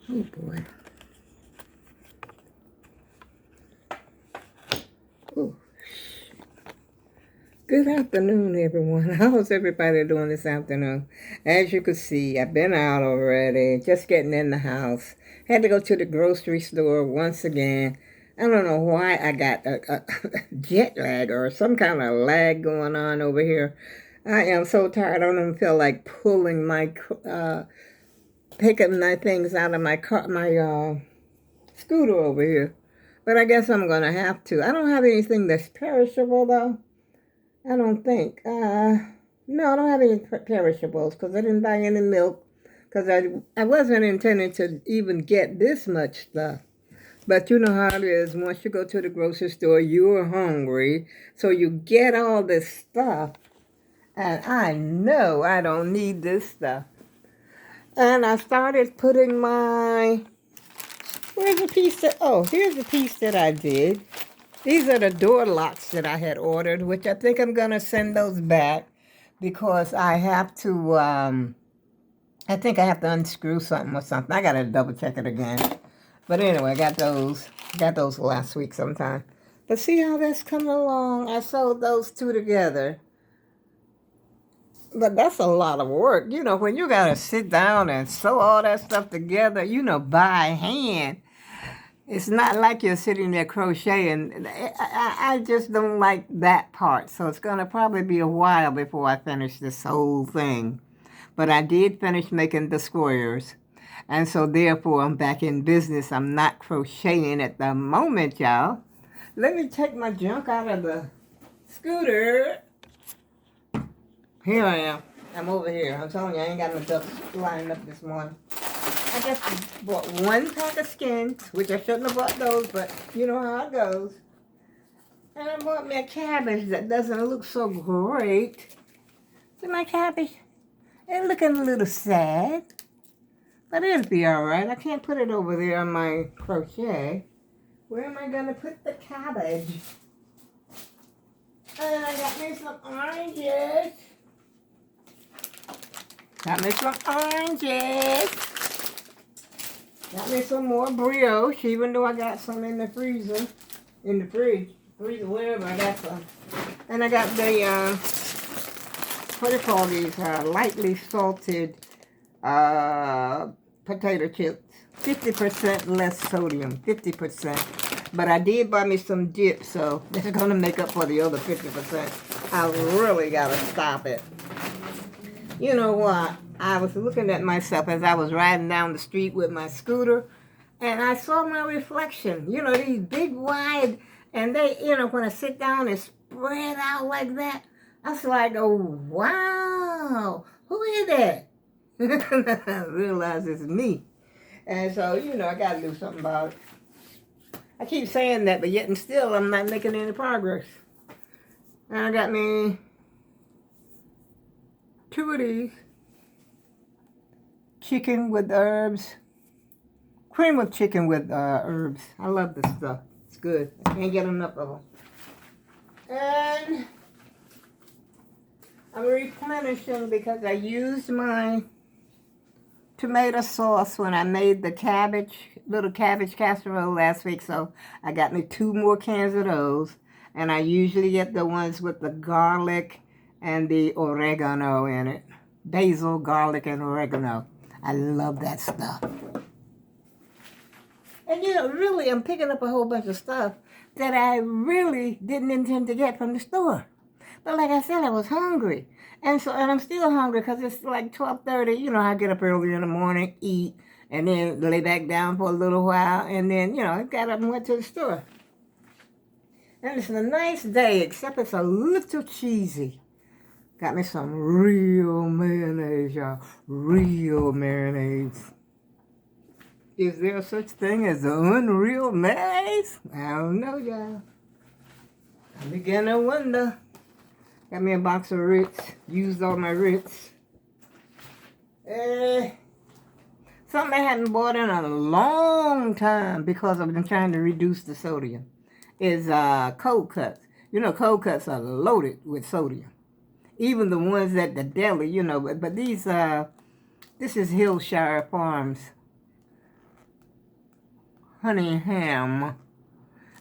Oh boy. Ooh. Good afternoon, everyone. How's everybody doing this afternoon? As you can see, I've been out already, just getting in the house. Had to go to the grocery store once again. I don't know why I got a jet lag or some kind of lag going on over here. I am so tired. I don't even feel like picking my things out of my car, my scooter over here. But I guess I'm gonna have to. I don't have anything that's perishable though. I don't think. No, I don't have any perishables because I didn't buy any milk because I wasn't intending to even get this much stuff. But you know how it is. Once you go to the grocery store, you're hungry, so you get all this stuff, and I know I don't need this stuff. And I started putting my. Where's the piece that? Oh, here's the piece that I did. These are the door locks that I had ordered, which I think I'm going to send those back because I have to, I think I have to unscrew something or something. I got to double check it again. But anyway, I got those. Got those last week sometime. But see how that's coming along? I sewed those two together. But that's a lot of work. You know, when you got to sit down and sew all that stuff together, by hand. It's not like you're sitting there crocheting. I just don't like that part. So it's going to probably be a while before I finish this whole thing. But I did finish making the squares. And so therefore I'm back in business. I'm not crocheting at the moment, y'all. Let me take my junk out of the scooter. Here I am. I'm over here. I'm telling you, I ain't got no ducks lined up this morning. I just bought one pack of skins, which I shouldn't have bought those, but you know how it goes. And I bought me a cabbage that doesn't look so great. See my cabbage? It's looking a little sad. But it'll be alright. I can't put it over there on my crochet. Where am I going to put the cabbage? And I got me some oranges. Got me some more brioche, even though I got some in the freezer, in the fridge, wherever I got some. And I got the, what do you call these, lightly salted potato chips. 50% less sodium, 50%. But I did buy me some dip, so that's going to make up for the other 50%. I really got to stop it. You know what? I was looking at myself as I was riding down the street with my scooter, and I saw my reflection. You know, these big, wide, and they, when I sit down and spread out like that, I was like, oh, wow, who is that? I realized it's me. And so, I got to do something about it. I keep saying that, but yet and still, I'm not making any progress. And I got me 2 of these. Chicken with herbs. Cream of chicken with herbs. I love this stuff. It's good. I can't get enough of them. And I'm replenishing because I used my tomato sauce when I made the little cabbage casserole last week. So I got me 2 more cans of those. And I usually get the ones with the garlic and the oregano in it. Basil, garlic, and oregano. I love that stuff. And really, I'm picking up a whole bunch of stuff that I really didn't intend to get from the store. But like I said, I was hungry. And I'm still hungry because it's like 12:30. I get up early in the morning, eat, and then lay back down for a little while. And then, I got up and went to the store. And it's a nice day, except it's a little cheesy. Got me some real mayonnaise, y'all. Real mayonnaise. Is there such thing as unreal mayonnaise? I don't know, y'all. I begin to wonder. Got me a box of Ritz. Used all my Ritz. Something I hadn't bought in a long time because I've been trying to reduce the sodium is cold cuts. Cold cuts are loaded with sodium. Even the ones at the deli, but these, this is Hillshire Farms honey ham.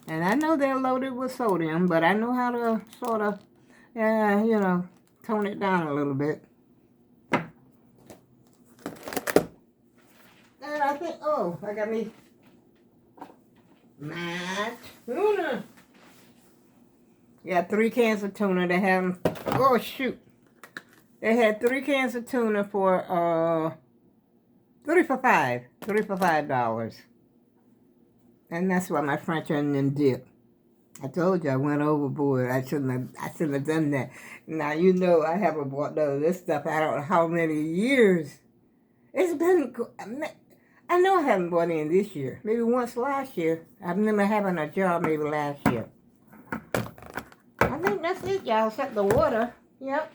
And I know they're loaded with sodium, but I know how to sort of, tone it down a little bit. And I think, I got me my tuna. Got 3 cans of tuna. They had, oh shoot. They had 3 cans of tuna for 3 for $5. And that's what my French onion dip. I told you I went overboard. I shouldn't have done that. Now you know I haven't bought none of this stuff. I don't know how many years. It's been. I know I haven't bought any this year. Maybe once last year. I remember having a job maybe last year. I think that's it, y'all. Except the water. Yep.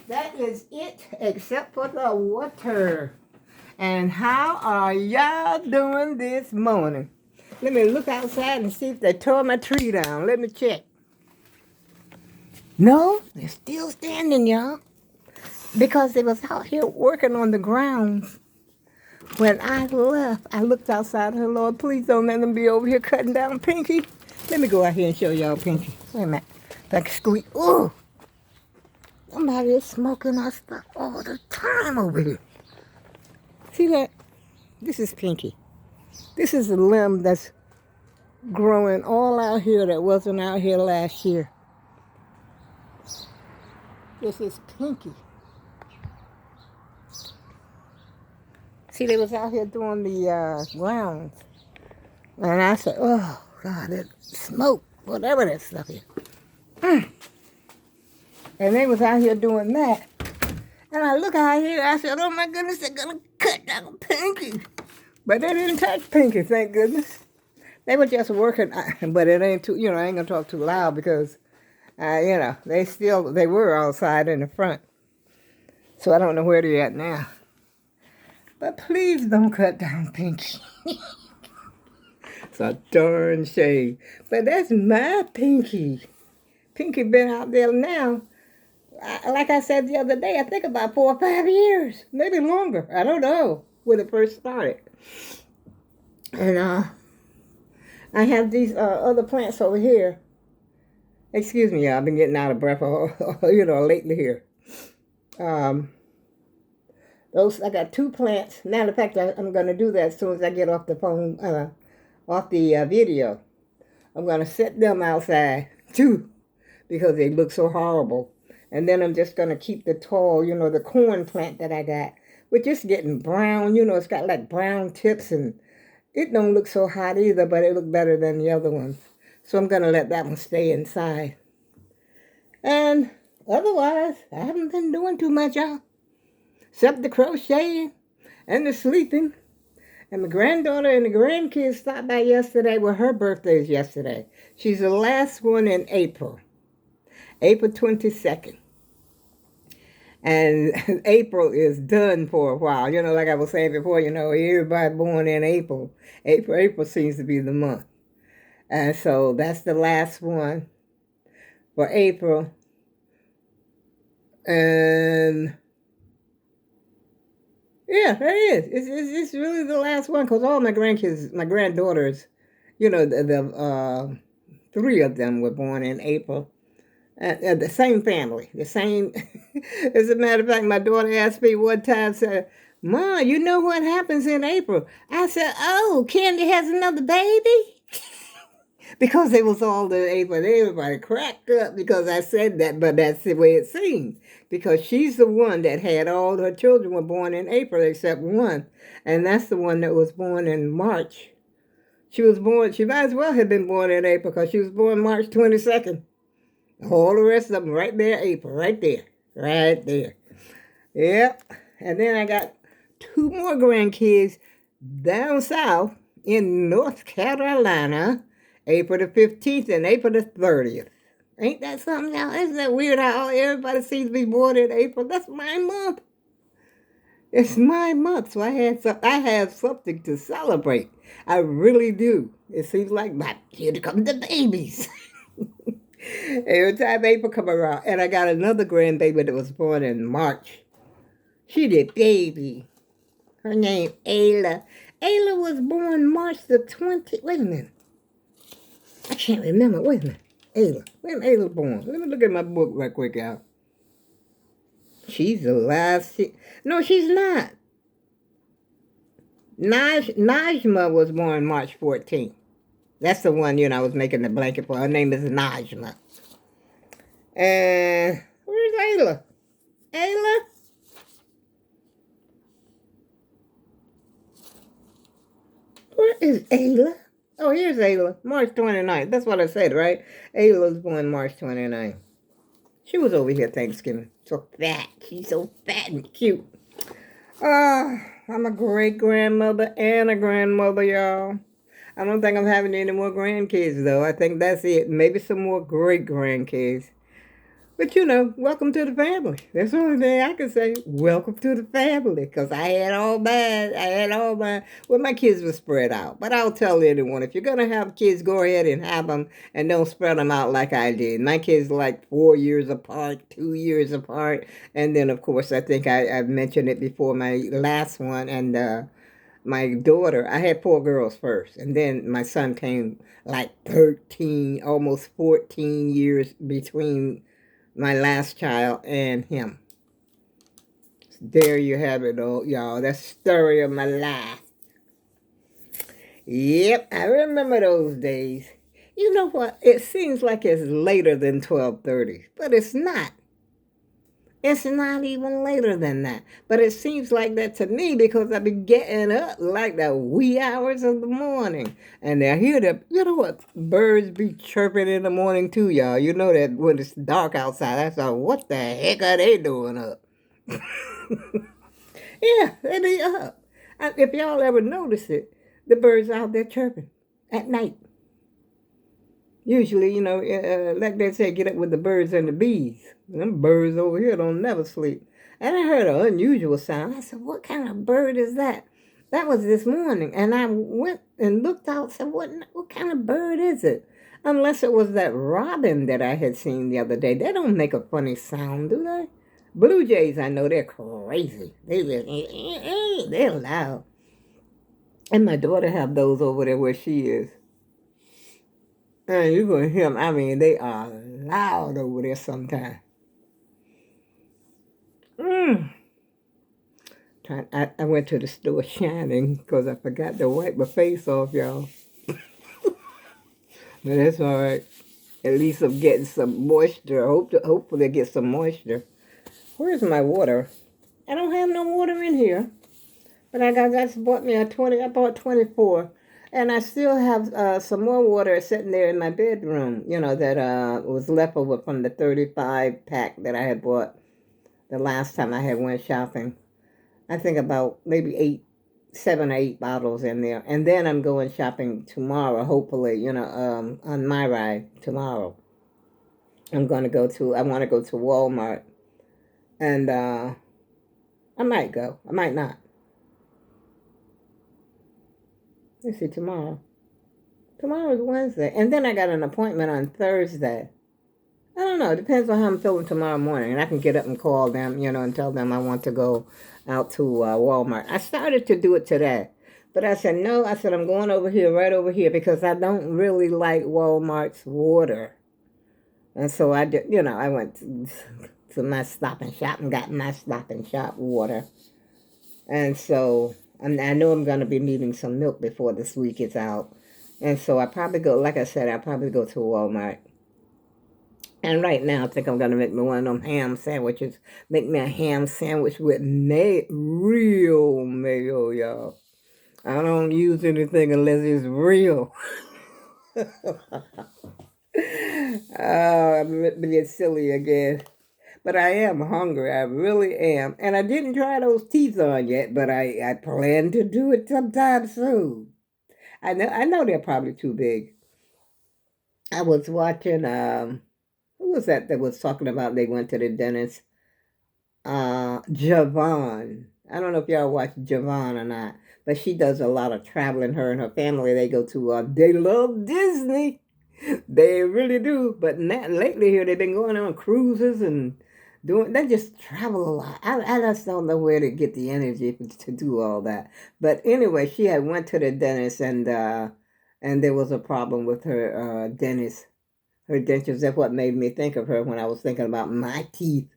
That is it, except for the water. And how are y'all doing this morning? Let me look outside and see if they tore my tree down. Let me check. No, they're still standing, y'all. Because they was out here working on the grounds. When I left, I looked outside and said, Lord, please don't let them be over here cutting down Pinky. Let me go out here and show y'all Pinky. Wait a minute. If I can squeak. Ooh. Somebody is smoking our stuff all the time over here. See that? This is Pinky. This is a limb that's growing all out here that wasn't out here last year. This is Pinky. See, they was out here doing the grounds. And I said, oh, God, that smoke, whatever that stuff is. And they was out here doing that. And I look out here, I said, oh, my goodness, they're going to cut down Pinky. But they didn't touch Pinky, thank goodness. They were just working, but it ain't too, I ain't going to talk too loud because, they were outside in the front. So I don't know where they're at now. But please don't cut down Pinky. It's a darn shame. But that's my Pinky. Pinky been out there now. Like I said the other day, I think about 4 or 5 years. Maybe longer. I don't know when it first started. And I have these other plants over here. Excuse me, y'all. I've been getting out of breath, lately here. I got 2 plants. Matter of fact, I'm going to do that as soon as I get off the phone, off the video. I'm going to set them outside, too, because they look so horrible. And then I'm just going to keep the tall, the corn plant that I got, which is getting brown. It's got like brown tips, and it don't look so hot either, but it look better than the other ones. So I'm going to let that one stay inside. And otherwise, I haven't been doing too much, y'all. Except the crocheting and the sleeping. And my granddaughter and the grandkids stopped by yesterday. Well, her birthday is yesterday. She's the last one in April. April 22nd. And April is done for a while. Like I was saying before, everybody born in April. April seems to be the month. And so that's the last one for April. And yeah, it is. It's really the last one because all my grandkids, my granddaughters, the 3 of them were born in April. The same family, the same. As a matter of fact, my daughter asked me one time, said, "Ma, you know what happens in April?" I said, "Oh, Candy has another baby." Because it was all the April. Everybody cracked up because I said that, but that's the way it seemed. Because she's the one that had all her children were born in April except one. And that's the one that was born in March. She might as well have been born in April because she was born March 22nd. All the rest of them right there, April, right there. Right there. Yep. And then I got 2 more grandkids down south in North Carolina, April the 15th and April the 30th. Ain't that something, y'all? Isn't that weird how everybody seems to be born in April? That's my month. It's my month, so I have something to celebrate. I really do. It seems like here come the babies. Every time April come around. And I got another grandbaby that was born in March. She did baby. Her name Ayla. Ayla was born March the 20th. Wait a minute. I can't remember. Wait a minute. Ayla. When Ayla born? Let me look at my book right quick, y'all. She's alive. No, she's not. Najma was born March 14th. That's the one, I was making the blanket for. Her name is Najma. And where's Ayla? Ayla? Where is Ayla? Oh, here's Ayla. March 29th. That's what I said, right? Ayla was born March 29th. She was over here Thanksgiving. So fat. She's so fat and cute. I'm a great-grandmother and a grandmother, y'all. I don't think I'm having any more grandkids, though. I think that's it. Maybe some more great-grandkids. But, welcome to the family. That's the only thing I can say. Welcome to the family. Because I had all mine. Well, my kids were spread out. But I'll tell anyone, if you're going to have kids, go ahead and have them. And don't spread them out like I did. My kids like 4 years apart, 2 years apart. And then, of course, I think I've mentioned it before, my last one. And my daughter, I had 4 girls first. And then my son came like 13, almost 14 years between my last child and him. There you have it, y'all. That's the story of my life. Yep, I remember those days. You know what? It seems like it's later than 12:30, but it's not. It's not even later than that. But it seems like that to me because I've been getting up like the wee hours of the morning. And I hear you know what? Birds be chirping in the morning too, y'all. You know that when it's dark outside, I thought, what the heck are they doing up? Yeah, they be up. If y'all ever notice it, the birds out there chirping at night. Usually, like they say, get up with the birds and the bees. Them birds over here don't never sleep. And I heard an unusual sound. I said, what kind of bird is that? That was this morning. And I went and looked out and said, what kind of bird is it? Unless it was that robin that I had seen the other day. They don't make a funny sound, do they? Blue jays, I know, they're crazy. They're loud. And my daughter have those over there where she is. And you're going to hear them. I mean, they are loud over there sometimes. I went to the store shining because I forgot to wipe my face off, y'all. But that's all right. At least I'm getting some moisture. Hopefully I get some moisture. Where's my water? I don't have no water in here. But I just bought me a 20. I bought 24. And I still have some more water sitting there in my bedroom, that was left over from the 35 pack that I had bought the last time I had went shopping. I think about maybe 7 or 8 bottles in there. And then I'm going shopping tomorrow, hopefully, on my ride tomorrow. I want to go to Walmart. And I might go. I might not. Let's see, tomorrow. Tomorrow is Wednesday. And then I got an appointment on Thursday. I don't know. It depends on how I'm feeling tomorrow morning. And I can get up and call them, and tell them I want to go out to Walmart. I started to do it today. But I said, no. I said, I'm going over here, right over here, because I don't really like Walmart's water. And so I did, I went to my Stop and Shop and got my Stop and Shop water. And so I know I'm going to be needing some milk before this week is out. And so I probably go, like I said, I'll probably go to Walmart. And right now, I think I'm going to make me one of them ham sandwiches. Make me a ham sandwich with real mayo, y'all. I don't use anything unless it's real. I'm being silly again. But I am hungry. I really am. And I didn't try those teeth on yet, but I plan to do it sometime soon. I know they're probably too big. I was watching, who was that was talking about they went to the dentist? Javon. I don't know if y'all watch Javon or not, but she does a lot of traveling. Her and her family, they go to, they love Disney. They really do. But lately here, they've been going on cruises and doing, they just travel a lot. I just don't know where to get the energy to do all that. But anyway, she had went to the dentist, and there was a problem with her dentist, her dentures. That's what made me think of her when I was thinking about my teeth.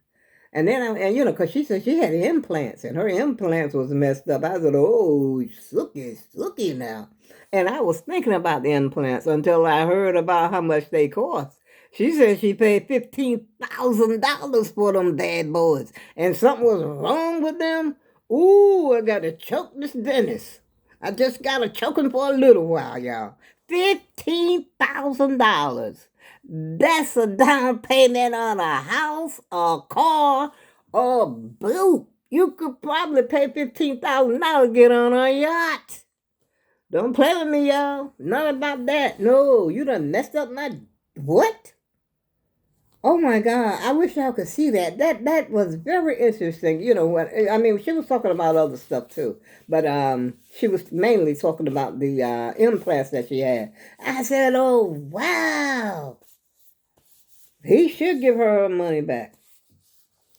And then, and you know, because she said she had implants and her implants was messed up. I said, oh, sookie now. And I was thinking about the implants until I heard about how much they cost. She said she paid $15,000 for them bad boys. And something was wrong with them. Ooh, I got to choke this dentist. I just got to choke him for a little while, y'all. $15,000. That's a down payment on a house, a car, or a boat. You could probably pay $15,000 to get on a yacht. Don't play with me, y'all. None about that. No, you done messed up my what? Oh my God! I wish y'all could see that. That was very interesting. You know what? I mean, she was talking about other stuff too, but she was mainly talking about the implants that she had. I said, "Oh wow." He should give her money back.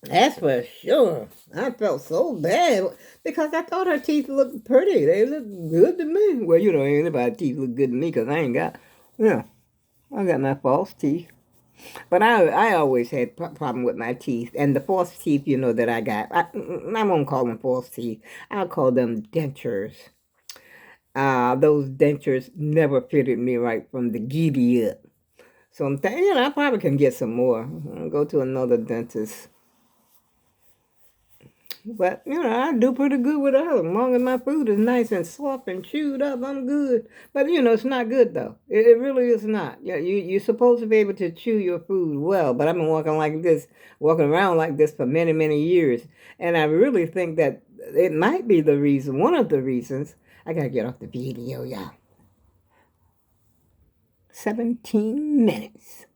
That's for sure. I felt so bad because I thought her teeth looked pretty. They look good to me. Well, you know, anybody's teeth look good to me because I ain't got, yeah, I got my false teeth. But I always had problem with my teeth. And the false teeth, you know, that I got, I won't call them false teeth. I'll call them dentures. Those dentures never fitted me right from the giddy up. So I'm thinking, you know, I probably can get some more. I'll go to another dentist. But, you know, I do pretty good with her. As long as my food is nice and soft and chewed up, I'm good. But, you know, it's not good, though. It really is not. You're supposed to be able to chew your food well, but I've been walking around like this for many, many years. And I really think that it might be the reason, one of the reasons. I got to get off the video, y'all. 17 minutes.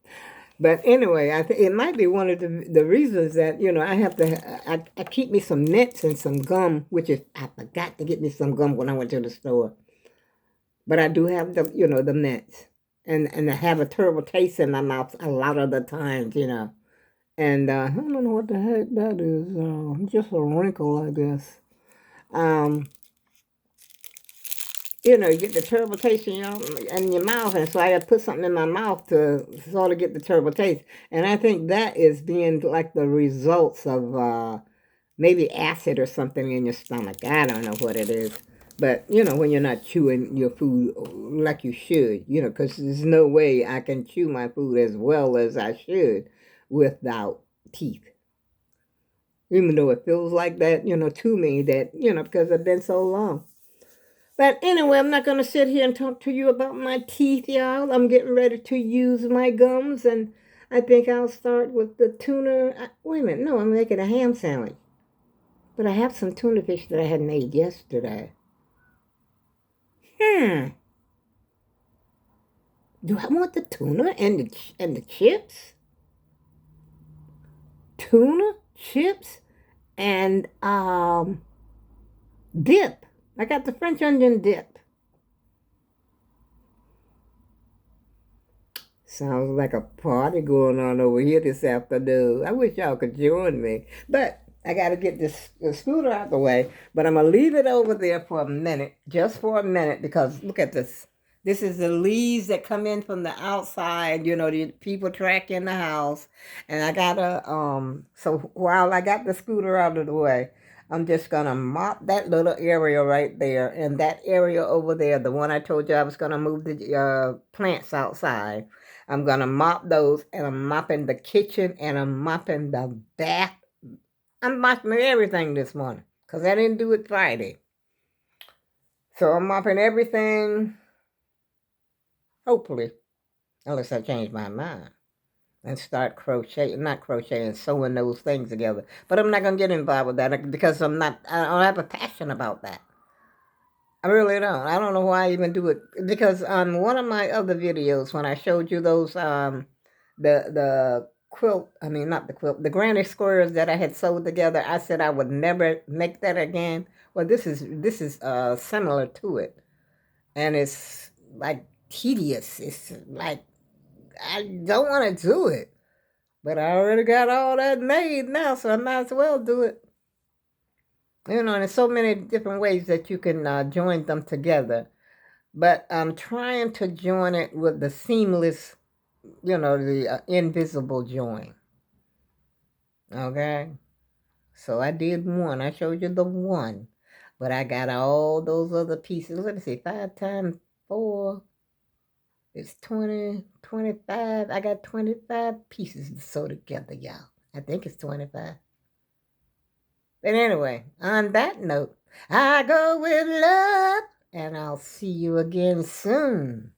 But anyway, I think it might be one of the reasons that, you know, I have to, I keep me some mints and some gum, which is, I forgot to get me some gum when I went to the store. But I do have the, you know, the mints. And I have a terrible taste in my mouth a lot of the times, you know. And I don't know what the heck that is. Just a wrinkle, I guess. Um, you know, you get the terrible taste in your mouth, and so I got to put something in my mouth to sort of get the terrible taste. And I think that is being like the results of maybe acid or something in your stomach. I don't know what it is. But, you know, when you're not chewing your food like you should, you know, because there's no way I can chew my food as well as I should without teeth. Even though it feels like that, you know, to me, that, you know, because I've been so long. But anyway, I'm not going to sit here and talk to you about my teeth, y'all. I'm getting ready to use my gums, and I think I'll start with the tuna. Wait a minute. No, I'm making a ham sandwich. But I have some tuna fish that I had made yesterday. Hmm. Do I want the tuna and the chips? Tuna, chips, and dip. I got the French onion dip. Sounds like a party going on over here this afternoon. I wish y'all could join me. But I got to get the scooter out the way. But I'm going to leave it over there for a minute, just for a minute, because look at this. This is the leaves that come in from the outside, you know, the people track in the house. And I got to, so while I got the scooter out of the way, I'm just going to mop that little area right there. And that area over there, the one I told you I was going to move the plants outside. I'm going to mop those, and I'm mopping the kitchen, and I'm mopping the bath. I'm mopping everything this morning because I didn't do it Friday. So I'm mopping everything, hopefully, unless I change my mind and start crocheting, not crocheting, sewing those things together. But I'm not going to get involved with that because I don't have a passion about that. I really don't. I don't know why I even do it. Because on one of my other videos, when I showed you those, the quilt, I mean, not the quilt, the granny squares that I had sewed together, I said I would never make that again. Well, this is similar to it. And it's like tedious. It's like, I don't want to do it. But I already got all that made now, so I might as well do it. You know, there's so many different ways that you can join them together. But I'm trying to join it with the seamless, the invisible join. Okay? So I did one. I showed you the one. But I got all those other pieces. Let me see. 5 times 4 is 20, 25. I got 25 pieces to sew together, y'all. I think it's 25. But anyway, on that note, I go with love, and I'll see you again soon.